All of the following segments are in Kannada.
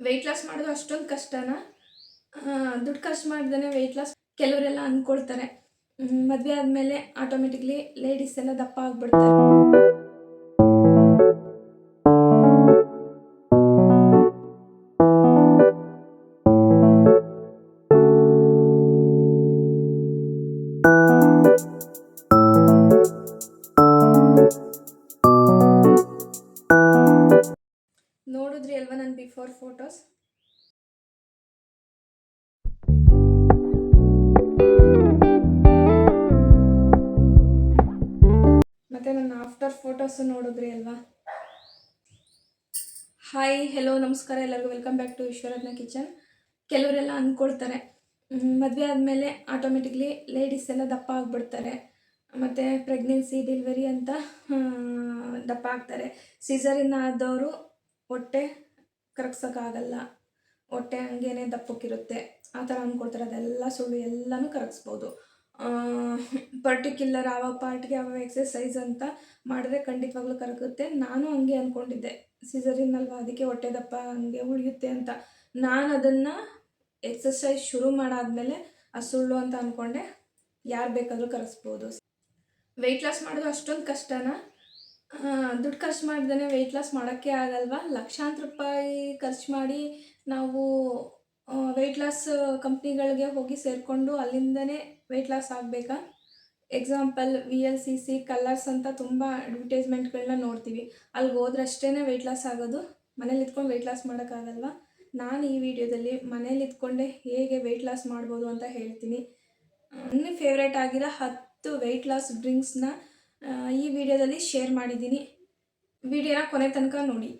ವೆಯ್ಟ್ ಲಾಸ್ ಮಾಡೋದು ಅಷ್ಟೊಂದು ಕಷ್ಟನಾ? ದುಡ್ಡು ಖರ್ಚು ಮಾಡ್ದೇ ವೆಯ್ಟ್ ಲಾಸ್ ಕೆಲವರೆಲ್ಲ ಅಂದ್ಕೊಳ್ತಾರೆ. ಮದುವೆ ಆದಮೇಲೆ ಆಟೋಮೆಟಿಕ್ಲಿ ಲೇಡೀಸ್ ಎಲ್ಲ ದಪ್ಪ ಆಗ್ಬಿಡ್ತಾರೆ. ನೋಡಿದ್ರಿ ಅಲ್ವಾ ನನ್ನ ಬಿಫೋರ್ ಫೋಟೋಸ್? ಮತ್ತು ನನ್ನ ಆಫ್ಟರ್ ಫೋಟೋಸು ನೋಡಿದ್ರಿ ಅಲ್ವಾ? ಹಾಯ್, ಹೆಲೋ, ನಮಸ್ಕಾರ ಎಲ್ಲರಿಗೂ. Welcome back to Eshwaratna kitchen. ಕೆಲವರೆಲ್ಲ ಅಂದ್ಕೊಳ್ತಾರೆ, ಮದುವೆ ಆದಮೇಲೆ ಆಟೋಮೆಟಿಕ್ಲಿ ಲೇಡೀಸ್ ಎಲ್ಲ ದಪ್ಪ ಆಗಿಬಿಡ್ತಾರೆ, ಮತ್ತು ಪ್ರೆಗ್ನೆನ್ಸಿ ಡೆಲಿವರಿ ಅಂತ ದಪ್ಪ ಆಗ್ತಾರೆ. ಸಿಸರಿನ್ ಆದವರು ಹೊಟ್ಟೆ ಕರಗ್ಸೋಕ್ಕಾಗಲ್ಲ, ಹೊಟ್ಟೆ ಹಂಗೇನೆ ದಪ್ಪಕ್ಕಿರುತ್ತೆ, ಆ ಥರ ಅಂದ್ಕೊಳ್ತಾರೆ. ಅದೆಲ್ಲ ಸುಳ್ಳು, ಎಲ್ಲನೂ ಕರಗಿಸ್ಬೋದು. ಪರ್ಟಿಕ್ಯುಲರ್ ಯಾವ ಪಾರ್ಟ್ಗೆ ಯಾವ ಎಕ್ಸಸೈಸ್ ಅಂತ ಮಾಡಿದ್ರೆ ಖಂಡಿತವಾಗ್ಲೂ ಕರಗುತ್ತೆ. ನಾನು ಹಂಗೆ ಅಂದ್ಕೊಂಡಿದ್ದೆ, ಸಿಸರಿನ್ ಅಲ್ವಾ ಅದಕ್ಕೆ ಹೊಟ್ಟೆ ದಪ್ಪ ಹಂಗೆ ಉಳಿಯುತ್ತೆ ಅಂತ. ನಾನು ಅದನ್ನು ಎಕ್ಸಸೈಸ್ ಶುರು ಮಾಡಾದ್ಮೇಲೆ ಅದು ಸುಳ್ಳು ಅಂತ ಅಂದ್ಕೊಂಡೆ. ಯಾರು ಬೇಕಾದರೂ ಕರಗಿಸ್ಬೋದು. ವೆಯ್ಟ್ ಲಾಸ್ ಮಾಡೋದು ಅಷ್ಟೊಂದು ಕಷ್ಟನಾ? ದುಡ್ಡು ಖರ್ಚು ಮಾಡ್ದೇ ವೆಯ್ಟ್ ಲಾಸ್ ಮಾಡೋಕ್ಕೆ ಆಗಲ್ವಾ? ಲಕ್ಷಾಂತರ ರೂಪಾಯಿ ಖರ್ಚು ಮಾಡಿ ನಾವು ವೆಯ್ಟ್ ಲಾಸ್ ಕಂಪ್ನಿಗಳಿಗೆ ಹೋಗಿ ಸೇರಿಕೊಂಡು ಅಲ್ಲಿಂದನೇ ವೆಯ್ಟ್ ಲಾಸ್ ಆಗಬೇಕಾ? ಎಕ್ಸಾಂಪಲ್ VLCC ಕಲರ್ಸ್ ಅಂತ ತುಂಬ ಅಡ್ವರ್ಟೈಸ್ಮೆಂಟ್ಗಳನ್ನ ನೋಡ್ತೀವಿ. ಅಲ್ಲಿಗೆ ಹೋದ್ರಷ್ಟೇ ವೆಯ್ಟ್ ಲಾಸ್ ಆಗೋದು. ಮನೇಲಿ ಇದ್ಕೊಂಡು ವೆಯ್ಟ್ ಲಾಸ್ ಮಾಡೋಕ್ಕಾಗಲ್ವಾ? ನಾನು ಈ ವಿಡಿಯೋದಲ್ಲಿ ಮನೇಲಿ ಇದ್ಕೊಂಡೆ ಹೇಗೆ ವೆಯ್ಟ್ ಲಾಸ್ ಮಾಡ್ಬೋದು ಅಂತ ಹೇಳ್ತೀನಿ. ನನ್ನ ಫೇವ್ರೇಟ್ ಆಗಿರೋ 10 ವೆಯ್ಟ್ ಲಾಸ್ ಡ್ರಿಂಕ್ಸ್ನ ಈ ವಿಡಿಯೋದಲ್ಲಿ ಶೇರ್ ಮಾಡಿದ್ದೀನಿ. ವಿಡಿಯೋನ ಕೊನೆ ತನಕ ನೋಡಿ.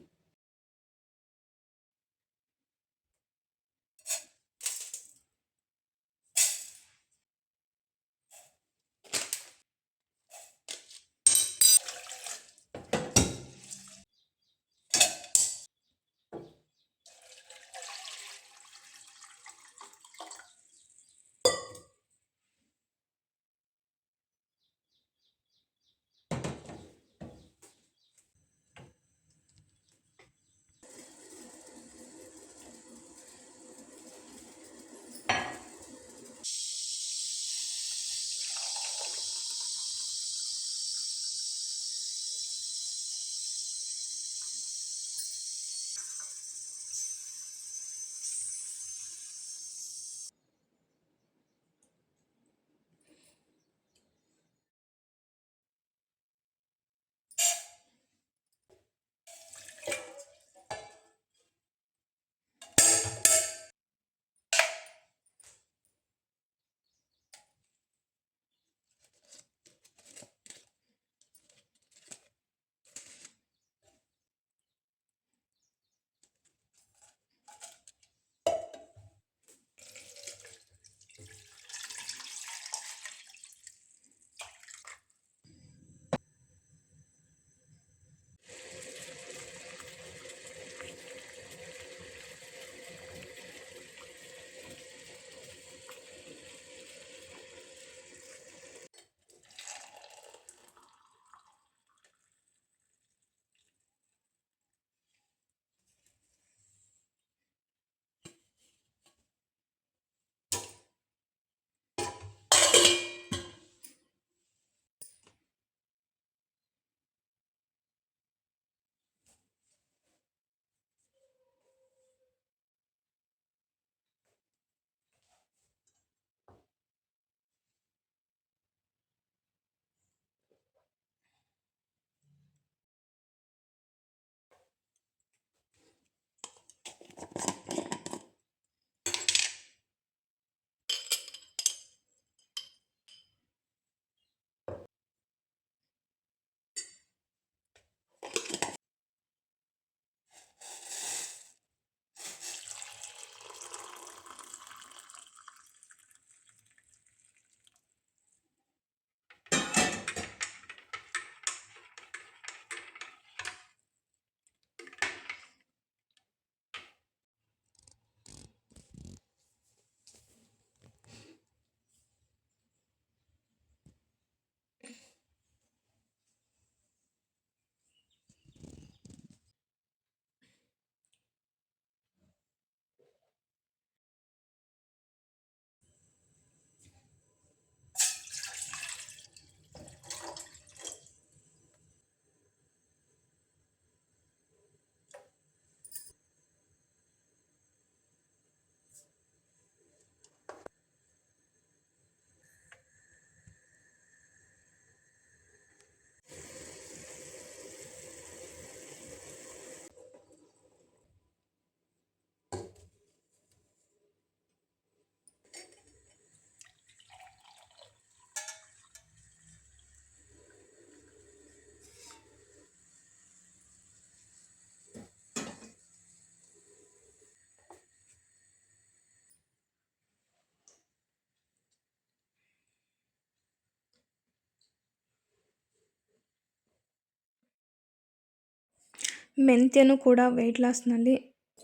ಮೆಂತ್ಯನೂ ಕೂಡ ವೆಯ್ಟ್ ಲಾಸ್ನಲ್ಲಿ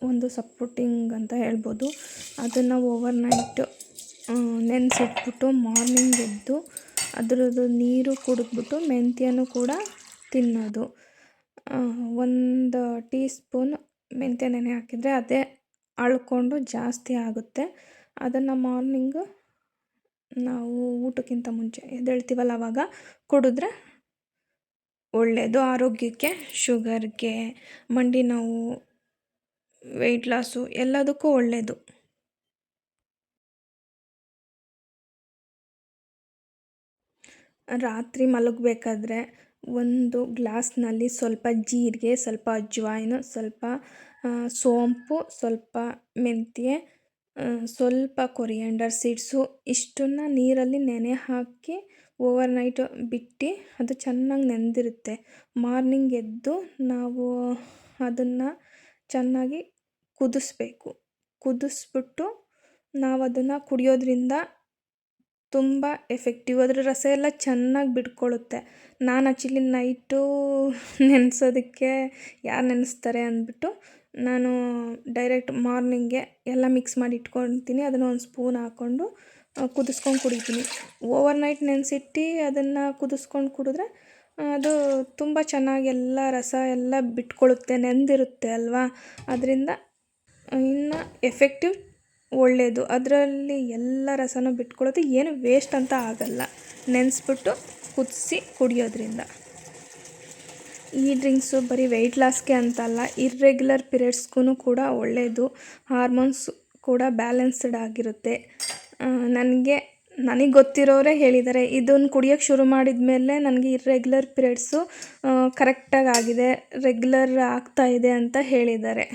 ಒಂದು ಸಪೋರ್ಟಿಂಗ್ ಅಂತ ಹೇಳ್ಬೋದು. ಅದನ್ನು ಓವರ್ನೈಟ್ ನೆನೆಸಿಟ್ಬಿಟ್ಟು ಮಾರ್ನಿಂಗ್ ಎದ್ದು ಅದರದ್ದು ನೀರು ಕುಡಿದ್ಬಿಟ್ಟು ಮೆಂತ್ಯನೂ ಕೂಡ ತಿನ್ನೋದು. 1 ಟೀ ಸ್ಪೂನ್ ಮೆಂತ್ಯ ನೆನೆ ಹಾಕಿದರೆ ಅದೇ ಅಳ್ಕೊಂಡು ಜಾಸ್ತಿ ಆಗುತ್ತೆ. ಅದನ್ನು ಮಾರ್ನಿಂಗು ನಾವು ಊಟಕ್ಕಿಂತ ಮುಂಚೆ ಎದ್ದೇಳ್ತೀವಲ್ಲ ಆವಾಗ ಕುಡಿದ್ರೆ ಒಳ್ಳೆಯದು ಆರೋಗ್ಯಕ್ಕೆ, ಶುಗರ್ಗೆ, ಮಂಡಿ ನೋವು, ವೆಯ್ಟ್ ಲಾಸು ಎಲ್ಲದಕ್ಕೂ ಒಳ್ಳೆಯದು. ರಾತ್ರಿ ಮಲಗಬೇಕಾದ್ರೆ ಒಂದು ಗ್ಲಾಸ್ನಲ್ಲಿ ಸ್ವಲ್ಪ ಜೀರಿಗೆ, ಸ್ವಲ್ಪ ಅಜ್ವಾಯಿನ, ಸ್ವಲ್ಪ ಸೋಂಪು, ಸ್ವಲ್ಪ ಮೆಂತ್ಯ, ಸ್ವಲ್ಪ ಕೊರಿಯಾಂಡರ್ ಸೀಡ್ಸು ಇಷ್ಟನ್ನು ನೀರಲ್ಲಿ ನೆನೆ ಹಾಕಿ ಓವರ್ನೈಟ್ ಬಿಟ್ಟು ಅದು ಚೆನ್ನಾಗಿ ನೆಂದಿರುತ್ತೆ. ಮಾರ್ನಿಂಗ್ ಎದ್ದು ನಾವು ಅದನ್ನು ಚೆನ್ನಾಗಿ ಕುದಿಸ್ಬೇಕು. ಕುದಿಸ್ಬಿಟ್ಟು ನಾವು ಅದನ್ನು ಕುಡಿಯೋದ್ರಿಂದ ತುಂಬ ಎಫೆಕ್ಟಿವ್. ಅದರ ರಸ ಎಲ್ಲ ಚೆನ್ನಾಗಿ ಬಿಟ್ಕೊಳ್ಳುತ್ತೆ. ನಾನು ಆ್ಯಕ್ಚುಲಿ ನೈಟು ನೆನೆಸೋದಕ್ಕೆ ಯಾರು ನೆನೆಸ್ತಾರೆ ಅಂದ್ಬಿಟ್ಟು ನಾನು ಡೈರೆಕ್ಟ್ ಮಾರ್ನಿಂಗೆ ಎಲ್ಲ ಮಿಕ್ಸ್ ಮಾಡಿ ಇಟ್ಕೊಳ್ತೀನಿ. ಅದನ್ನು ಒಂದು ಸ್ಪೂನ್ ಹಾಕ್ಕೊಂಡು ಕುದಿಸ್ಕೊಂಡು ಕುಡಿತೀನಿ. ಓವರ್ನೈಟ್ ನೆನೆಸಿಟ್ಟು ಅದನ್ನು ಕುದಿಸ್ಕೊಂಡು ಕುಡಿದ್ರೆ ಅದು ತುಂಬ ಚೆನ್ನಾಗಿ ಎಲ್ಲ ರಸ ಎಲ್ಲ ಬಿಟ್ಕೊಳ್ಳುತ್ತೆ, ನೆಂದಿರುತ್ತೆ ಅಲ್ವಾ, ಅದರಿಂದ ಇನ್ನು ಎಫೆಕ್ಟಿವ್ ಒಳ್ಳೆಯದು. ಅದರಲ್ಲಿ ಎಲ್ಲ ರಸನೂ ಬಿಟ್ಕೊಳ್ಳುತ್ತೆ, ಏನು ವೇಸ್ಟ್ ಅಂತ ಆಗಲ್ಲ ನೆನೆಸ್ಬಿಟ್ಟು ಕುದಿಸಿ ಕುಡಿಯೋದ್ರಿಂದ. ಈ ಡ್ರಿಂಕ್ಸು ಬರೀ ವೆಯ್ಟ್ ಲಾಸ್ಗೆ ಅಂತಲ್ಲ, ಇರ್ರೆಗ್ಯುಲರ್ ಪೀರಿಯಡ್ಸ್ಗೂ ಕೂಡ ಒಳ್ಳೆಯದು. ಹಾರ್ಮೋನ್ಸ್ ಕೂಡ ಬ್ಯಾಲೆನ್ಸ್ಡ್ ಆಗಿರುತ್ತೆ. ನನಗೆ ಗೊತ್ತಿರೋರೇ ಹೇಳಿದ್ದಾರೆ, ಇದನ್ನು ಕುಡಿಯೋಕ್ಕೆ ಶುರು ಮಾಡಿದ ಮೇಲೆ ನನಗೆ ಇರ್ರೆಗ್ಯುಲರ್ ಪೀರಿಯಡ್ಸು ಕರೆಕ್ಟಾಗಿ ಆಗಿದೆ, ರೆಗ್ಯುಲರ್ ಆಗ್ತಾಯಿದೆ ಅಂತ ಹೇಳಿದ್ದಾರೆ.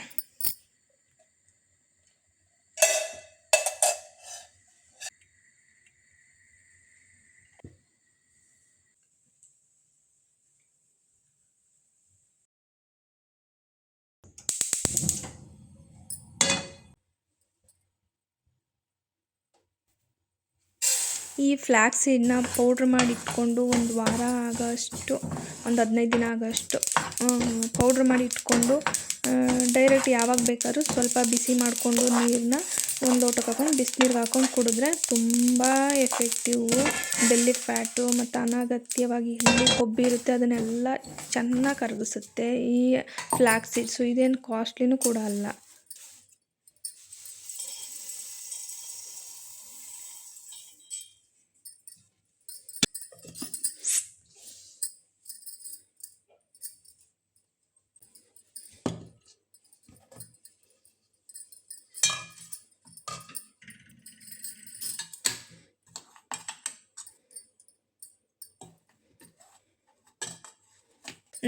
ಈ ಫ್ಲ್ಯಾಕ್ಸ್ ಸೀಡನ್ನ ಪೌಡ್ರ್ ಮಾಡಿ ಇಟ್ಕೊಂಡು ಒಂದು ವಾರ ಆಗೋಷ್ಟು, ಒಂದು 15 ದಿನ ಆಗೋಷ್ಟು ಪೌಡ್ರ್ ಮಾಡಿ ಇಟ್ಕೊಂಡು ಡೈರೆಕ್ಟ್ ಯಾವಾಗ ಬೇಕಾದ್ರೂ ಸ್ವಲ್ಪ ಬಿಸಿ ಮಾಡಿಕೊಂಡು ನೀರನ್ನ ಒಂದು ಲೋಟಕ್ಕೆ ಹಾಕೊಂಡು ಬಿಸಿನೀರಿಗೆ ಹಾಕೊಂಡು ಕುಡಿದ್ರೆ ತುಂಬ ಎಫೆಕ್ಟಿವು. ಬೆಲ್ಲಿ ಫ್ಯಾಟು ಮತ್ತು ಅನಗತ್ಯವಾಗಿ ಎಲ್ಲಿ ಕೊಬ್ಬು ಇರುತ್ತೆ ಅದನ್ನೆಲ್ಲ ಚೆನ್ನಾಗಿ ಕರಗಿಸುತ್ತೆ ಈ ಫ್ಲ್ಯಾಕ್ಸ್ ಸೀಡ್ಸು. ಇದೇನು ಕಾಸ್ಟ್ಲಿನೂ ಕೂಡ ಅಲ್ಲ.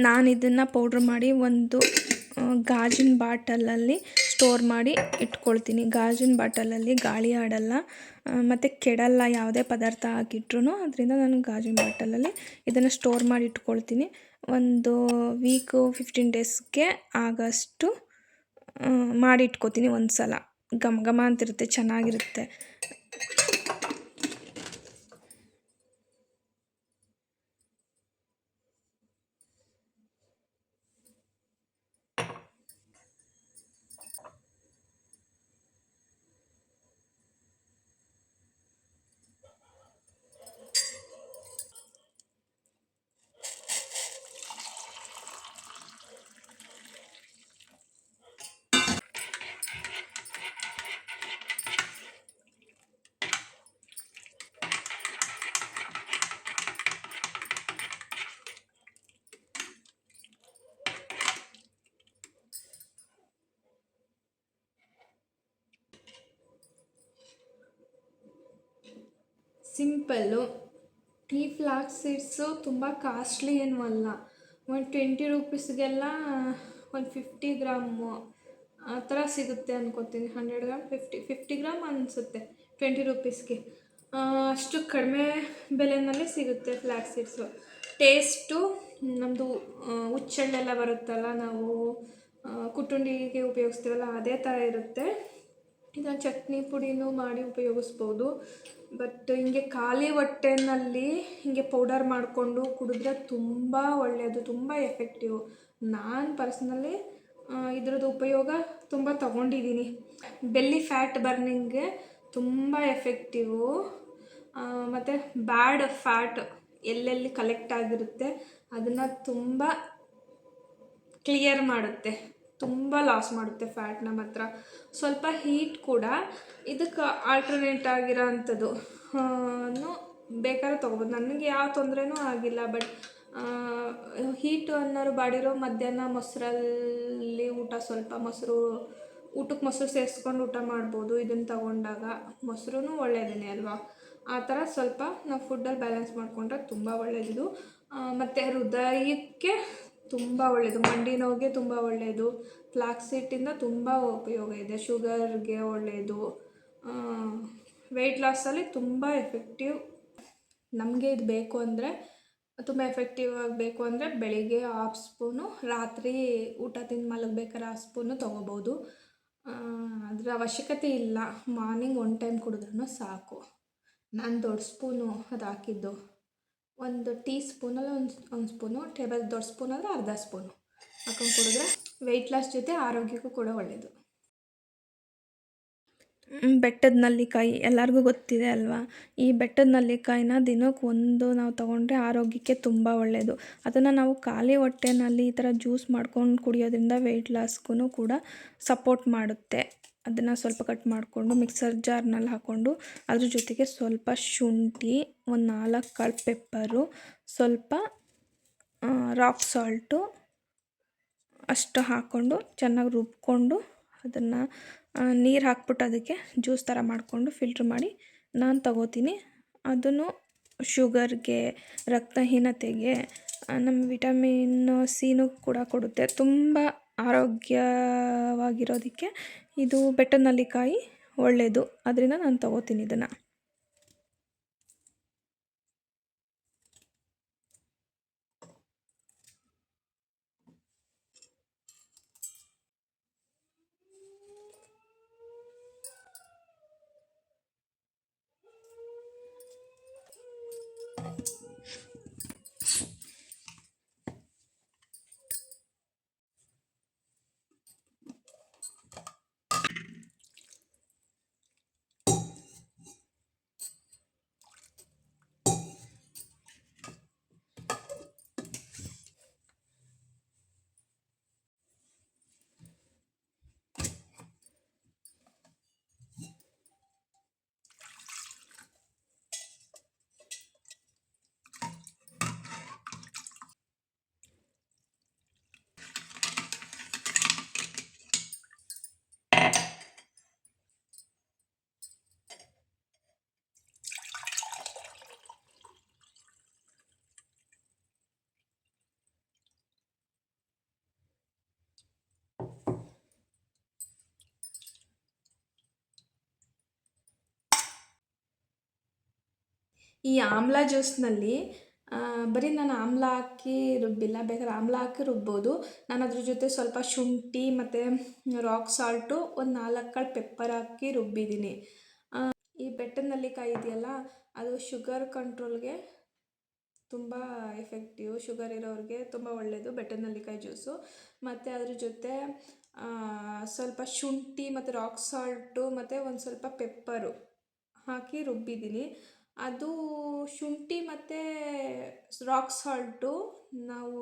ನಾನು ಇದನ್ನು ಪೌಡ್ರ್ ಮಾಡಿ ಒಂದು ಗಾಜಿನ ಬಾಟಲಲ್ಲಿ ಸ್ಟೋರ್ ಮಾಡಿ ಇಟ್ಕೊಳ್ತೀನಿ. ಗಾಜಿನ ಬಾಟಲಲ್ಲಿ ಗಾಳಿ ಆಡಲ್ಲ ಮತ್ತು ಕೆಡಲ್ಲ. ಯಾವುದೇ ಪದಾರ್ಥ ಹಾಕಿಟ್ರೂ ಅದರಿಂದ ನಾನು ಗಾಜಿನ ಬಾಟಲಲ್ಲಿ ಇದನ್ನು ಸ್ಟೋರ್ ಮಾಡಿ ಇಟ್ಕೊಳ್ತೀನಿ. ಒಂದು ವೀಕು 15 ಡೇಸ್ಗೆ ಆಗೋಷ್ಟು ಮಾಡಿ ಇಟ್ಕೊತೀನಿ ಒಂದು ಸಲ. ಘಮ ಘಮ ಅಂತಿರುತ್ತೆ, ಚೆನ್ನಾಗಿರುತ್ತೆ. ಸಿಂಪಲ್ಲು. ಈ ಫ್ಲಾಕ್ಸ್ ಸೀಡ್ಸು ತುಂಬ ಕಾಸ್ಟ್ಲಿ ಏನೂ ಅಲ್ಲ. ಒಂದು 20 ರೂಪೀಸ್ಗೆಲ್ಲ ಒಂದು 50 ಗ್ರಾಮು ಆ ಥರ ಸಿಗುತ್ತೆ ಅನ್ಕೋತೀನಿ. 100 ಗ್ರಾಮ್ 50 ಗ್ರಾಮ್ ಅನಿಸುತ್ತೆ 20 ರೂಪೀಸ್ಗೆ. ಅಷ್ಟು ಕಡಿಮೆ ಬೆಲೆಯಲ್ಲಿ ಸಿಗುತ್ತೆ ಫ್ಲ್ಯಾಕ್ಸ್ ಸೀಡ್ಸು. ಟೇಸ್ಟು ನಮ್ಮದು ಹುಚ್ಚೆಳ್ಳೆಲ್ಲ ಬರುತ್ತಲ್ಲ, ನಾವು ಕುಟ್ಟುಂಡಿಗೆ ಉಪಯೋಗಿಸ್ತೀವಲ್ಲ ಅದೇ ಥರ ಇರುತ್ತೆ. ಇದನ್ನು ಚಟ್ನಿ ಪುಡಿನೂ ಮಾಡಿ ಉಪಯೋಗಿಸ್ಬೋದು. ಬಟ್ ಹಿಂಗೆ ಖಾಲಿ ಹೊಟ್ಟೆನಲ್ಲಿ ಹಿಂಗೆ ಪೌಡರ್ ಮಾಡಿಕೊಂಡು ಕುಡಿದ್ರೆ ತುಂಬ ಒಳ್ಳೆಯದು, ತುಂಬ ಎಫೆಕ್ಟಿವ್. ನಾನು ಪರ್ಸ್ನಲಿ ಇದ್ರದ್ದು ಉಪಯೋಗ ತುಂಬ ತಗೊಂಡಿದ್ದೀನಿ. ಬೆಲ್ಲಿ ಫ್ಯಾಟ್ ಬರ್ನಿಂಗ್ಗೆ ತುಂಬ ಎಫೆಕ್ಟಿವು. ಮತ್ತು ಬ್ಯಾಡ್ ಫ್ಯಾಟ್ ಎಲ್ಲೆಲ್ಲಿ ಕಲೆಕ್ಟ್ ಆಗಿರುತ್ತೆ ಅದನ್ನು ತುಂಬ ಕ್ಲಿಯರ್ ಮಾಡುತ್ತೆ, ತುಂಬ ಲಾಸ್ ಮಾಡುತ್ತೆ ಫ್ಯಾಟ್ನ ಮಾತ್ರ. ಸ್ವಲ್ಪ ಹೀಟ್ ಕೂಡ ಇದಕ್ಕೆ ಆಲ್ಟರ್ನೇಟ್ ಆಗಿರೋ ಅಂಥದ್ದು ಬೇಕಾದ್ರೆ ತೊಗೋಬೋದು. ನನಗೆ ಯಾವ ತೊಂದರೆನೂ ಆಗಿಲ್ಲ. ಬಟ್ ಹೀಟು ಅನ್ನೋರು ಬಾಡಿರೋ ಮಧ್ಯಾಹ್ನ ಮೊಸರಲ್ಲಿ ಊಟ, ಸ್ವಲ್ಪ ಮೊಸರು, ಊಟಕ್ಕೆ ಮೊಸರು ಸೇರಿಸ್ಕೊಂಡು ಊಟ ಮಾಡ್ಬೋದು ಇದನ್ನು ತಗೊಂಡಾಗ. ಮೊಸರು ಒಳ್ಳೆಯದೇ ಅಲ್ವಾ. ಆ ಥರ ಸ್ವಲ್ಪ ನಾವು ಫುಡ್ಡಲ್ಲಿ ಬ್ಯಾಲೆನ್ಸ್ ಮಾಡಿಕೊಂಡ್ರೆ ತುಂಬ ಒಳ್ಳೆಯದು. ಮತ್ತು ಹೃದಯಕ್ಕೆ ತುಂಬ ಒಳ್ಳೆಯದು, ಮಂಡಿ ನೋವಿಗೆ ತುಂಬ ಒಳ್ಳೆಯದು. ಫ್ಲಾಕ್ಸ್ ಸೀಟಿಂದ ತುಂಬ ಉಪಯೋಗ ಇದೆ, ಶುಗರ್ಗೆ ಒಳ್ಳೆಯದು, ವೆಯ್ಟ್ ಲಾಸಲ್ಲಿ ತುಂಬ ಎಫೆಕ್ಟಿವ್. ನಮಗೆ ಇದು ಬೇಕು ಅಂದರೆ, ತುಂಬ ಎಫೆಕ್ಟಿವ್ ಆಗಬೇಕು ಅಂದರೆ ಬೆಳಿಗ್ಗೆ 1/2 ಸ್ಪೂನು, ರಾತ್ರಿ ಊಟ ತಿಂದು ಮಲಗಬೇಕಾದ್ರೆ 1/2 ಸ್ಪೂನು ತೊಗೋಬೋದು. ಅದರ ಅವಶ್ಯಕತೆ ಇಲ್ಲ, ಮಾರ್ನಿಂಗ್ 1 ಟೈಮ್ ಕುಡಿದ್ರೂ ಸಾಕು. ನಾನು ದೊಡ್ಡ ಸ್ಪೂನು ಅದು ಹಾಕಿದ್ದು, ಒಂದು ಟೀ ಸ್ಪೂನಲ್ಲಿ ಒಂದು ಸ್ಪೂನು, ದೊಡ್ಡ ಸ್ಪೂನಲ್ಲಿ ಅರ್ಧ ಸ್ಪೂನು ಹಾಕೊಂಡು ಕುಡಿದ್ರೆ ವೆಯ್ಟ್ ಲಾಸ್ ಜೊತೆ ಆರೋಗ್ಯಕ್ಕೂ ಕೂಡ ಒಳ್ಳೆಯದು. ಬೆಟ್ಟದ ನೆಲ್ಲಿಕಾಯಿ ಎಲ್ಲರಿಗೂ ಗೊತ್ತಿದೆ ಅಲ್ವಾ. ಈ ಬೆಟ್ಟದ ನೆಲ್ಲಿಕಾಯಿನ ದಿನಕ್ಕೆ ಒಂದು ನಾವು ತೊಗೊಂಡ್ರೆ ಆರೋಗ್ಯಕ್ಕೆ ತುಂಬ ಒಳ್ಳೆಯದು. ಅದನ್ನು ನಾವು ಖಾಲಿ ಹೊಟ್ಟೆನಲ್ಲಿ ಈ ಥರ ಜ್ಯೂಸ್ ಮಾಡ್ಕೊಂಡು ಕುಡಿಯೋದ್ರಿಂದ ವೆಯ್ಟ್ ಲಾಸ್ಗೂ ಕೂಡ ಸಪೋರ್ಟ್ ಮಾಡುತ್ತೆ. ಅದನ್ನು ಸ್ವಲ್ಪ ಕಟ್ ಮಾಡಿಕೊಂಡು ಮಿಕ್ಸರ್ ಜಾರ್ನಲ್ಲಿ ಹಾಕ್ಕೊಂಡು ಅದ್ರ ಜೊತೆಗೆ ಸ್ವಲ್ಪ ಶುಂಠಿ, ಒಂದು 4 ಕಾಳು ಪೆಪ್ಪರು, ಸ್ವಲ್ಪ ರಾಕ್ ಸಾಲ್ಟು ಅಷ್ಟು ಹಾಕ್ಕೊಂಡು ಚೆನ್ನಾಗಿ ರುಬ್ಕೊಂಡು ಅದನ್ನು ನೀರು ಹಾಕ್ಬಿಟ್ಟು ಅದಕ್ಕೆ ಜ್ಯೂಸ್ ಥರ ಮಾಡಿಕೊಂಡು ಫಿಲ್ಟ್ರ್ ಮಾಡಿ ನಾನು ತಗೋತೀನಿ. ಅದನ್ನು ಶುಗರ್ಗೆ, ರಕ್ತಹೀನತೆಗೆ, ನಮ್ಮ ವಿಟಮಿನ್ ಸಿನೂ ಕೂಡ ಕೊಡುತ್ತೆ. ತುಂಬ ಆರೋಗ್ಯವಾಗಿರೋದಕ್ಕೆ ಇದು ಬೆಟ್ಟದ ನೆಲ್ಲಿಕಾಯಿ ಒಳ್ಳೆಯದು. ಅದರಿಂದ ನಾನು ತಗೋತೀನಿ ಇದನ್ನು. ಈ ಆಮ್ಲ ಜ್ಯೂಸ್ನಲ್ಲಿ ಬರೀ ನಾನು ಆಮ್ಲ ಹಾಕಿ ರುಬ್ಬಿಲ್ಲ, ಬೇಕಾದ್ರೆ ಆಮ್ಲ ಹಾಕಿ ರುಬ್ಬೋದು. ನಾನು ಅದ್ರ ಜೊತೆ ಸ್ವಲ್ಪ ಶುಂಠಿ ಮತ್ತು ರಾಕ್ ಸಾಲ್ಟು, ಒಂದು 4 ಕಾಳು ಪೆಪ್ಪರ್ ಹಾಕಿ ರುಬ್ಬಿದ್ದೀನಿ. ಈ ಬೆಟ್ಟದ ನೆಲ್ಲಿಕಾಯಿ ಇದೆಯಲ್ಲ, ಅದು ಶುಗರ್ ಕಂಟ್ರೋಲ್ಗೆ ತುಂಬ ಎಫೆಕ್ಟಿವ್. ಶುಗರ್ ಇರೋರಿಗೆ ತುಂಬ ಒಳ್ಳೆಯದು ಬೆಟ್ಟದ ನೆಲ್ಲಿಕಾಯಿ ಜ್ಯೂಸು. ಮತ್ತು ಅದ್ರ ಜೊತೆ ಸ್ವಲ್ಪ ಶುಂಠಿ ಮತ್ತು ರಾಕ್ ಸಾಲ್ಟು ಮತ್ತು ಒಂದು ಸ್ವಲ್ಪ ಪೆಪ್ಪರು ಹಾಕಿ ರುಬ್ಬಿದ್ದೀನಿ. ಅದು ಶುಂಠಿ ಮತ್ತು ರಾಕ್ ಸಾಲ್ಟು ನಾವು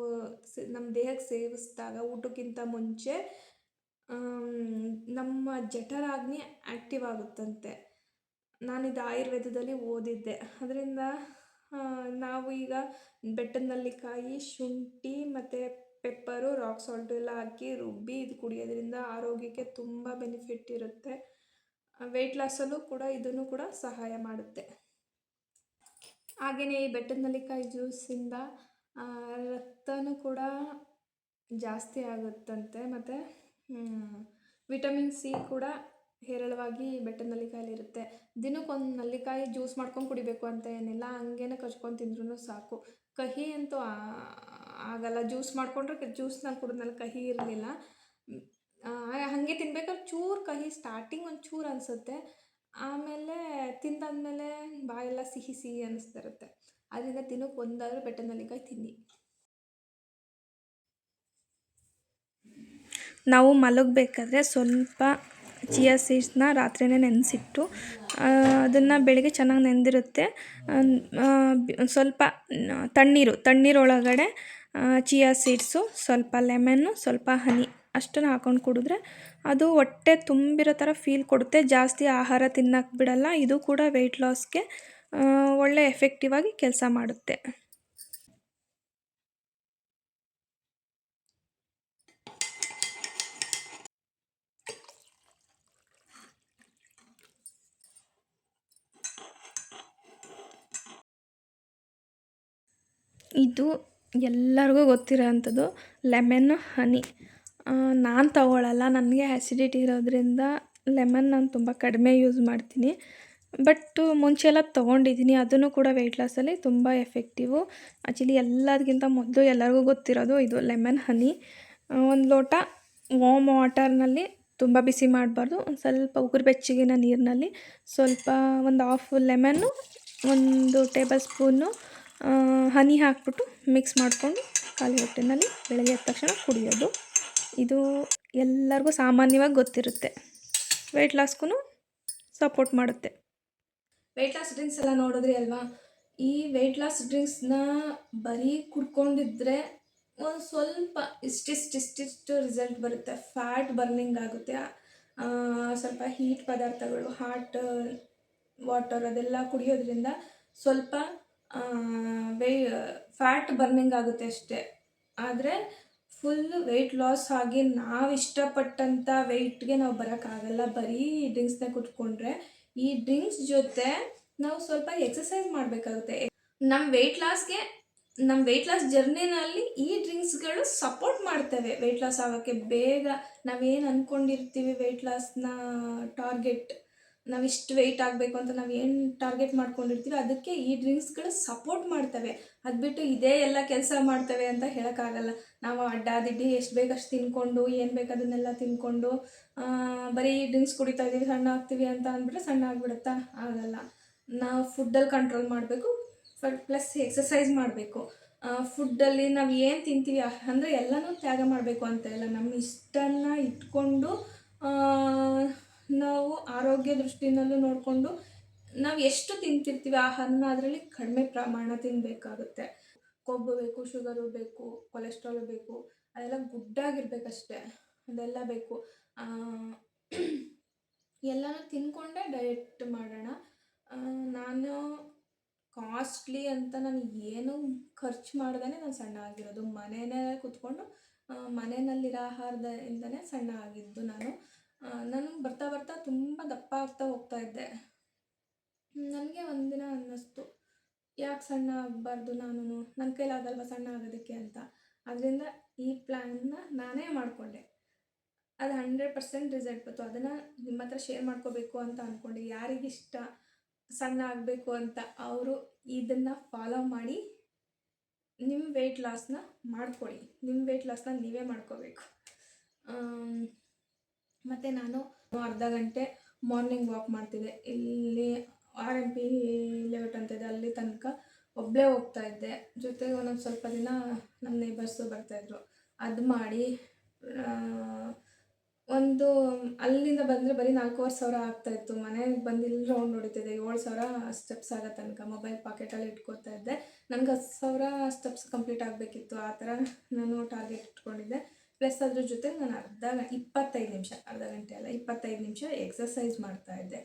ನಮ್ಮ ದೇಹಕ್ಕೆ ಸೇವಿಸಿದಾಗ ಊಟಕ್ಕಿಂತ ಮುಂಚೆ ನಮ್ಮ ಜಠರಾಗ್ನಿ ಆ್ಯಕ್ಟಿವ್ ಆಗುತ್ತಂತೆ. ನಾನಿದು ಆಯುರ್ವೇದದಲ್ಲಿ ಓದಿದ್ದೆ. ಅದರಿಂದ ನಾವು ಈಗ ಬೆಟ್ಟದ ನೆಲ್ಲಿಕಾಯಿ, ಶುಂಠಿ ಮತ್ತು ಪೆಪ್ಪರು, ರಾಕ್ ಸಾಲ್ಟು ಎಲ್ಲ ಹಾಕಿ ರುಬ್ಬಿ ಇದು ಕುಡಿಯೋದ್ರಿಂದ ಆರೋಗ್ಯಕ್ಕೆ ತುಂಬ ಬೆನಿಫಿಟ್ ಇರುತ್ತೆ. ವೆಯ್ಟ್ ಲಾಸಲ್ಲೂ ಕೂಡ ಇದನ್ನು ಕೂಡ ಸಹಾಯ ಮಾಡುತ್ತೆ. ಹಾಗೆಯೇ ಈ ಬೆಟ್ಟದ ನೆಲ್ಲಿಕಾಯಿ ಜ್ಯೂಸಿಂದ ರಕ್ತನೂ ಕೂಡ ಜಾಸ್ತಿ ಆಗುತ್ತಂತೆ. ಮತ್ತು ವಿಟಮಿನ್ ಸಿ ಕೂಡ ಹೇರಳವಾಗಿ ಬೆಟ್ಟದ ನೆಲ್ಲಿಕಾಯಲ್ಲಿರುತ್ತೆ. ದಿನಕ್ಕೊಂದು ನೆಲ್ಲಿಕಾಯಿ ಜ್ಯೂಸ್ ಮಾಡ್ಕೊಂಡು ಕುಡಿಬೇಕು ಅಂತ ಏನಿಲ್ಲ, ಹಂಗೇನೆ ಕಚ್ಕೊಂಡು ತಿಂದ್ರೂ ಸಾಕು. ಕಹಿ ಅಂತೂ ಆಗಲ್ಲ. ಜ್ಯೂಸ್ ಮಾಡಿಕೊಂಡ್ರೆ ಜ್ಯೂಸ್ ನಾನು ಕುಡಿದ್ಮೇಲೆ ಕಹಿ ಇರಲಿಲ್ಲ. ಹಾಗೆ ತಿನ್ಬೇಕಾದ್ರೆ ಚೂರು ಕಹಿ ಸ್ಟಾರ್ಟಿಂಗ್ ಒಂದು ಚೂರು ಅನಿಸುತ್ತೆ, ಆಮೇಲೆ ತಿಂದಾದ್ಮೇಲೆ ಬಾಯೆಲ್ಲ ಸಿಹಿ ಸಿಹಿ ಅನ್ನಿಸ್ತಿರುತ್ತೆ. ಅದರಿಂದ ದಿನಕ್ಕೆ ಒಂದಾದರೂ ಬೆಟ್ಟದ ನೆಲ್ಲಿಕಾಯಿ ತಿನ್ನಿ. ನಾವು ಮಲಗಬೇಕಾದ್ರೆ ಸ್ವಲ್ಪ ಚಿಯಾ ಸೀಡ್ಸ್ನ ರಾತ್ರಿಯೇ ನೆನೆಸಿಟ್ಟು ಅದನ್ನು ಬೆಳಗ್ಗೆ ಚೆನ್ನಾಗಿ ನೆಂದಿರುತ್ತೆ, ಸ್ವಲ್ಪ ತಣ್ಣೀರೊಳಗಡೆ ಚಿಯಾ ಸೀಡ್ಸು, ಸ್ವಲ್ಪ ಲೆಮನ್ನು, ಸ್ವಲ್ಪ ಹನಿ ಅಷ್ಟನ್ನು ಹಾಕೊಂಡು ಕುಡಿದ್ರೆ ಅದು ಹೊಟ್ಟೆ ತುಂಬಿರೋ ಥರ ಫೀಲ್ ಕೊಡುತ್ತೆ. ಜಾಸ್ತಿ ಆಹಾರ ತಿನ್ನಕ್ಕೆ ಬಿಡಲ್ಲ. ಇದು ಕೂಡ ವೆಯ್ಟ್ ಲಾಸ್ಗೆ ಒಳ್ಳೆ ಎಫೆಕ್ಟಿವ್ ಆಗಿ ಕೆಲಸ ಮಾಡುತ್ತೆ. ಇದು ಎಲ್ಲರಿಗೂ ಗೊತ್ತಿರೋ ಅಂಥದ್ದು ಲೆಮನ್ ಹನಿ. ನಾನು ತಗೊಳ್ಳಲ್ಲ, ನನಗೆ ಆ್ಯಸಿಡಿಟಿ ಇರೋದ್ರಿಂದ ಲೆಮನ್ ನಾನು ತುಂಬ ಕಡಿಮೆ ಯೂಸ್ ಮಾಡ್ತೀನಿ. ಬಟ್ ಮುಂಚೆ ಎಲ್ಲ ತೊಗೊಂಡಿದ್ದೀನಿ, ಅದನ್ನು ಕೂಡ ವೆಯ್ಟ್ ಲಾಸಲ್ಲಿ ತುಂಬ ಎಫೆಕ್ಟಿವು. ಆ್ಯಕ್ಚುಲಿ ಎಲ್ಲದಕ್ಕಿಂತ ಮೊದಲು ಎಲ್ಲರಿಗೂ ಗೊತ್ತಿರೋದು ಇದು ಲೆಮನ್ ಹನಿ. ಒಂದು ಲೋಟ ವಾಮ್ ವಾಟರ್ನಲ್ಲಿ, ತುಂಬ ಬಿಸಿ ಮಾಡಬಾರ್ದು, ಒಂದು ಸ್ವಲ್ಪ ಉಗುರು ಬೆಚ್ಚಗಿನ ನೀರಿನಲ್ಲಿ ಸ್ವಲ್ಪ ಒಂದು ಹಾಫ್ ಲೆಮನ್ನು, 1 ಟೇಬಲ್ ಸ್ಪೂನು ಹನಿ ಹಾಕ್ಬಿಟ್ಟು ಮಿಕ್ಸ್ ಮಾಡಿಕೊಂಡು ಖಾಲಿ ಹೊಟ್ಟೆನಲ್ಲಿ ಬೆಳಗ್ಗೆ ಎದ್ದ ತಕ್ಷಣ ಕುಡಿಯೋದು. ಇದು ಎಲ್ಲರಿಗೂ ಸಾಮಾನ್ಯವಾಗಿ ಗೊತ್ತಿರುತ್ತೆ. ವೆಯ್ಟ್ ಲಾಸ್ಗೂ ಸಪೋರ್ಟ್ ಮಾಡುತ್ತೆ. ವೆಯ್ಟ್ ಲಾಸ್ ಡ್ರಿಂಕ್ಸ್ ಎಲ್ಲ ನೋಡಿದ್ರಿ ಅಲ್ವಾ? ಈ ವೆಯ್ಟ್ ಲಾಸ್ ಡ್ರಿಂಕ್ಸ್ನ ಬರೀ ಕುಡ್ಕೊಂಡಿದ್ರೆ ಒಂದು ಸ್ವಲ್ಪ ಇಷ್ಟಿಷ್ಟು ರಿಸಲ್ಟ್ ಬರುತ್ತೆ. ಫ್ಯಾಟ್ ಬರ್ನಿಂಗ್ ಆಗುತ್ತೆ, ಸ್ವಲ್ಪ ಹೀಟ್ ಪದಾರ್ಥಗಳು, ಹಾಟ್ ವಾಟರ್ ಅದೆಲ್ಲ ಕುಡಿಯೋದ್ರಿಂದ ಸ್ವಲ್ಪ ಫ್ಯಾಟ್ ಬರ್ನಿಂಗ್ ಆಗುತ್ತೆ ಅಷ್ಟೇ. ಆದರೆ ಫುಲ್ ವೆಯ್ಟ್ ಲಾಸ್ ಆಗಿ ನಾವು ಇಷ್ಟಪಟ್ಟಂಥ ವೆಯ್ಟ್ಗೆ ನಾವು ಬರೋಕ್ಕಾಗಲ್ಲ ಬರೀ ಈ ಡ್ರಿಂಕ್ಸ್ನ ಕುಟ್ಕೊಂಡ್ರೆ. ಈ ಡ್ರಿಂಕ್ಸ್ ಜೊತೆ ನಾವು ಸ್ವಲ್ಪ ಎಕ್ಸಸೈಸ್ ಮಾಡಬೇಕಾಗುತ್ತೆ. ನಮ್ಮ ವೆಯ್ಟ್ ಲಾಸ್ ಜರ್ನಿನಲ್ಲಿ ಈ ಡ್ರಿಂಕ್ಸ್ಗಳು ಸಪೋರ್ಟ್ ಮಾಡ್ತವೆ ವೆಯ್ಟ್ ಲಾಸ್ ಆಗೋಕ್ಕೆ. ಬೇಗ ನಾವೇನು ಅಂದ್ಕೊಂಡಿರ್ತೀವಿ ವೆಯ್ಟ್ ಲಾಸ್ನ ಟಾರ್ಗೆಟ್, ನಾವಿಷ್ಟು ವೆಯ್ಟ್ ಆಗಬೇಕು ಅಂತ ನಾವು ಏನು ಟಾರ್ಗೆಟ್ ಮಾಡ್ಕೊಂಡಿರ್ತೀವಿ, ಅದಕ್ಕೆ ಈ ಡ್ರಿಂಕ್ಸ್ಗಳು ಸಪೋರ್ಟ್ ಮಾಡ್ತವೆ. ಅದು ಬಿಟ್ಟು ಇದೇ ಎಲ್ಲ ಕೆಲಸ ಮಾಡ್ತವೆ ಅಂತ ಹೇಳೋಕ್ಕಾಗಲ್ಲ. ನಾವು ಅಡ್ಡಾದಿಡ್ಡಿ ಎಷ್ಟು ಬೇಕು ಅಷ್ಟು ತಿನ್ಕೊಂಡು, ಏನು ಬೇಕು ಅದನ್ನೆಲ್ಲ ತಿನ್ಕೊಂಡು ಬರೀ ಡ್ರಿಂಕ್ಸ್ ಕುಡಿತಾ ಇದ್ದೀವಿ ಸಣ್ಣ ಆಗ್ತೀವಿ ಅಂತ ಅಂದ್ಬಿಟ್ರೆ ಸಣ್ಣ ಆಗಿಬಿಡುತ್ತಾ? ಆಗಲ್ಲ. ನಾವು ಫುಡ್ಡಲ್ಲಿ ಕಂಟ್ರೋಲ್ ಮಾಡಬೇಕು, ಪ್ಲಸ್ ಎಕ್ಸಸೈಸ್ ಮಾಡಬೇಕು. ಫುಡ್ಡಲ್ಲಿ ನಾವು ಏನು ತಿಂತೀವಿ ಅಂದರೆ ಎಲ್ಲನೂ ತ್ಯಾಗ ಮಾಡಬೇಕು ಅಂತ ಇಲ್ಲ. ನಮ್ಮ ಇಷ್ಟನ್ನು ಇಟ್ಕೊಂಡು ನಾವು ಆರೋಗ್ಯ ದೃಷ್ಟಿನಲ್ಲೂ ನೋಡಿಕೊಂಡು ನಾವು ಎಷ್ಟು ತಿಂತಿರ್ತೀವಿ ಆಹಾರನ ಅದರಲ್ಲಿ ಕಡಿಮೆ ಪ್ರಮಾಣ ತಿನ್ನಬೇಕಾಗುತ್ತೆ. ಕೊಬ್ಬು ಬೇಕು, ಶುಗರು ಬೇಕು, ಕೊಲೆಸ್ಟ್ರಾಲು ಬೇಕು, ಅದೆಲ್ಲ ಗುಡ್ಡಾಗಿರ್ಬೇಕಷ್ಟೆ, ಅದೆಲ್ಲ ಬೇಕು. ಎಲ್ಲನೂ ತಿನ್ಕೊಂಡೇ ಡಯಟ್ ಮಾಡೋಣ. ನಾನು ಕಾಸ್ಟ್ಲಿ ಅಂತ ನಾನು ಏನು ಖರ್ಚು ಮಾಡ್ದೇ ನಾನು ಸಣ್ಣ ಆಗಿರೋದು. ಮನೆಯೇ ಕೂತ್ಕೊಂಡು ಮನೆಯಲ್ಲಿರೋ ಆಹಾರದಿಂದನೇ ಸಣ್ಣ ಆಗಿದ್ದು ನಾನು. ಬರ್ತಾ ಬರ್ತಾ ತುಂಬ ದಪ್ಪ ಆಗ್ತಾ ಹೋಗ್ತಾ ಇದ್ದೆ. ನನಗೆ ಒಂದಿನ ಅನ್ನಿಸ್ತು, ಯಾಕೆ ಸಣ್ಣ ಆಗಬಾರ್ದು ನಾನು, ನನ್ನ ಕೈಲಾಗಲ್ವ ಸಣ್ಣ ಆಗೋದಕ್ಕೆ ಅಂತ. ಅದರಿಂದ ಈ ಪ್ಲ್ಯಾನ್ನ ನಾನೇ ಮಾಡಿಕೊಂಡೆ. ಅದು 100% ರಿಸಲ್ಟ್ ಬಂತು. ಅದನ್ನು ನಿಮ್ಮ ಹತ್ರ ಶೇರ್ ಮಾಡ್ಕೋಬೇಕು ಅಂತ ಅಂದ್ಕೊಂಡೆ. ಯಾರಿಗಿಷ್ಟ ಸಣ್ಣ ಆಗಬೇಕು ಅಂತ ಅವರು ಇದನ್ನು ಫಾಲೋ ಮಾಡಿ ನಿಮ್ಮ ವೆಯ್ಟ್ ಲಾಸ್ನ ಮಾಡ್ಕೊಳ್ಳಿ. ನಿಮ್ಮ ವೆಯ್ಟ್ ಲಾಸ್ನ ನೀವೇ ಮಾಡ್ಕೋಬೇಕು. ಮತ್ತು ನಾನು ಅರ್ಧ ಗಂಟೆ ಮಾರ್ನಿಂಗ್ ವಾಕ್ ಮಾಡ್ತಿದ್ದೆ. ಇಲ್ಲಿ RMP ಲೇಔಟ್ ಅಂತ ಇದೆ, ಅಲ್ಲಿ ತನಕ ಒಬ್ಬಳೇ ಹೋಗ್ತಾ ಇದ್ದೆ. ಜೊತೆಗೆ ಒಂದೊಂದು ಸ್ವಲ್ಪ ದಿನ ನಮ್ಮ ನೇಬರ್ಸು ಬರ್ತಾಯಿದ್ರು. ಅದು ಮಾಡಿ ಅಲ್ಲಿಂದ ಬಂದರೆ ಬರೀ 4,500 ಆಗ್ತಾಯಿತ್ತು. ಮನೆಗೆ ಬಂದು ಇಲ್ಲಿ ರೌಂಡ್ ಹೊಡಿತಿದ್ದೆ. 7,000 ಸ್ಟೆಪ್ಸ್ ಆಗೋ ತನಕ ಮೊಬೈಲ್ ಪಾಕೆಟಲ್ಲಿ ಇಟ್ಕೋತಾ ಇದ್ದೆ. ನನಗೆ 10,000 ಸ್ಟೆಪ್ಸ್ ಕಂಪ್ಲೀಟ್ ಆಗಬೇಕಿತ್ತು. ಆ ಥರ ನಾನು ಟಾರ್ಗೆಟ್ ಇಟ್ಕೊಂಡಿದ್ದೆ. ಪ್ಲಸ್ ಅದ್ರ ಜೊತೆ ನಾನು 25 ನಿಮಿಷ, ಅರ್ಧ ಗಂಟೆ ಅಲ್ಲ 25 ನಿಮಿಷ ಎಕ್ಸಸೈಸ್ ಮಾಡ್ತಾಯಿದ್ದೆ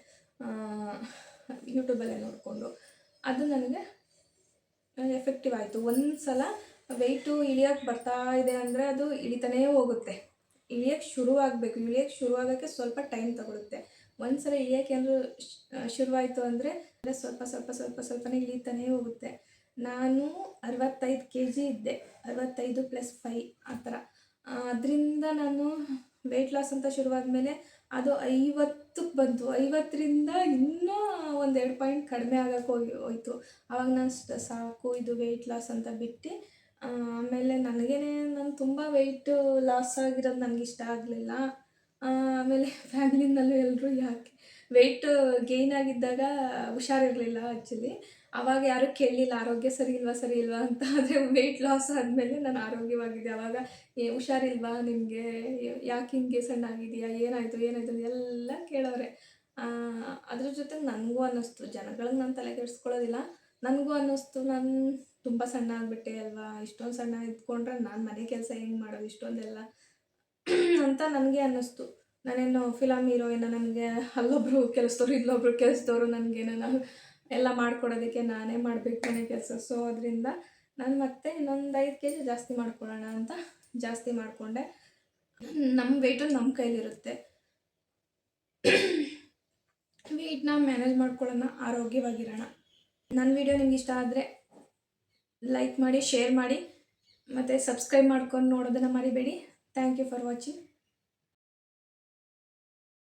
ಯೂಟ್ಯೂಬಲ್ಲೇ ನೋಡಿಕೊಂಡು. ಅದು ನನಗೆ ಎಫೆಕ್ಟಿವ್ ಆಯಿತು. ಒಂದು ಸಲ ವೆಯ್ಟು ಇಳಿಯೋಕ್ಕೆ ಬರ್ತಾ ಇದೆ ಅಂದರೆ ಅದು ಇಳಿತಾನೇ ಹೋಗುತ್ತೆ. ಇಳಿಯೋಕ್ಕೆ ಶುರುವಾಗೋಕ್ಕೆ ಸ್ವಲ್ಪ ಟೈಮ್ ತಗೊಳುತ್ತೆ. ಒಂದು ಸಲ ಇಳಿಯೋಕ್ಕೆ ಏನಾದರೂ ಶುರುವಾಯಿತು ಅಂದರೆ ಸ್ವಲ್ಪನೇ ಇಳಿತಾನೇ ಹೋಗುತ್ತೆ. ನಾನು 65 kg ಇದ್ದೆ, 65 + 5 ಆ ಥರ. ಅದರಿಂದ ನಾನು ವೆಯ್ಟ್ ಲಾಸ್ ಅಂತ ಶುರುವಾದಮೇಲೆ ಅದು 50ಕ್ಕೆ ಬಂತು. 50ರಿಂದ ಇನ್ನೂ 1-2 ಪಾಯಿಂಟ್ ಕಡಿಮೆ ಆಗೋಕ್ಕೆ ಹೋಯಿತು. ಆವಾಗ ನಾನು ಸಾಕು ಇದು ವೆಯ್ಟ್ ಲಾಸ್ ಅಂತ ಬಿಟ್ಟು, ಆಮೇಲೆ ನಾನು ತುಂಬ ವೆಯ್ಟು ಲಾಸ್ ಆಗಿರೋದು ನನಗಿಷ್ಟ ಆಗಲಿಲ್ಲ. ಆಮೇಲೆ ಫ್ಯಾಮಿಲಿನಲ್ಲೂ ಎಲ್ಲರೂ ಯಾಕೆ ವೆಯ್ಟ್ ಗೇಯ್ನ್ ಆಗಿದ್ದಾಗ ಹುಷಾರಿರಲಿಲ್ಲ ಆ್ಯಕ್ಚುಲಿ. ಆವಾಗ ಯಾರೂ ಕೇಳಲಿಲ್ಲ ಆರೋಗ್ಯ ಸರಿ ಇಲ್ವಾ ಅಂತ. ಆದರೆ ವೆಯ್ಟ್ ಲಾಸ್ ಆದಮೇಲೆ ನಾನು ಆರೋಗ್ಯವಾಗಿದ್ದೆ. ಆವಾಗ ಹುಷಾರಿಲ್ವಾ ನಿನಗೆ, ಯಾಕೆ ಹಿಂಗೆ ಸಣ್ಣ ಆಗಿದೆಯಾ, ಏನಾಯಿತು ಎಲ್ಲ ಕೇಳೋರೆ. ಅದ್ರ ಜೊತೆಗೆ ನನಗೂ ಅನ್ನಿಸ್ತು, ಜನಗಳಿಗೆ ನಾನು ತಲೆ ಕೆಡಿಸ್ಕೊಳ್ಳೋದಿಲ್ಲ. ನನಗೂ ಅನ್ನಿಸ್ತು ನಾನು ತುಂಬ ಸಣ್ಣ ಆಗಿಬಿಟ್ಟೆ ಅಲ್ವಾ, ಇಷ್ಟೊಂದು ಸಣ್ಣ ಇದ್ಕೊಂಡ್ರೆ ನಾನು ಮನೆ ಕೆಲಸ ಹೆಂಗೆ ಮಾಡೋದು ಇಷ್ಟೊಂದೆಲ್ಲ ಅಂತ ನನಗೆ ಅನ್ನಿಸ್ತು. ನಾನೇನು ಫಿಲಮ್ ಹೀರೋಯಿನ, ನನಗೆ ಅಲ್ಲೊಬ್ಬರು ಕೆಲಸದವ್ರು ಇಲ್ಲೊಬ್ಬರು ಕೆಲಸದವ್ರು ನನಗೇನ ಎಲ್ಲ ಮಾಡ್ಕೊಡೋದಕ್ಕೆ ನಾನೇ ಮಾಡಬೇಕು ಮನೆ ಕೆಲಸ. ಸೊ ಅದರಿಂದ ನಾನು ಮತ್ತೆ ಇನ್ನೊಂದು 5 kg ಜಾಸ್ತಿ ಮಾಡ್ಕೊಳ್ಳೋಣ ಅಂತ ಜಾಸ್ತಿ ಮಾಡಿಕೊಂಡೆ. ನಮ್ಮ ವೆಯ್ಟು ನಮ್ಮ ಕೈಲಿರುತ್ತೆ. ವೆಯ್ಟ್ನ ಮ್ಯಾನೇಜ್ ಮಾಡ್ಕೊಳ್ಳೋಣ, ಆರೋಗ್ಯವಾಗಿರೋಣ. ನನ್ನ ವಿಡಿಯೋ ನಿಮ್ಗೆ ಇಷ್ಟ ಆದರೆ ಲೈಕ್ ಮಾಡಿ, ಶೇರ್ ಮಾಡಿ, ಮತ್ತು ಸಬ್ಸ್ಕ್ರೈಬ್ ಮಾಡ್ಕೊಂಡು ನೋಡೋದನ್ನು ಮರಿಬೇಡಿ. Thank you for watching.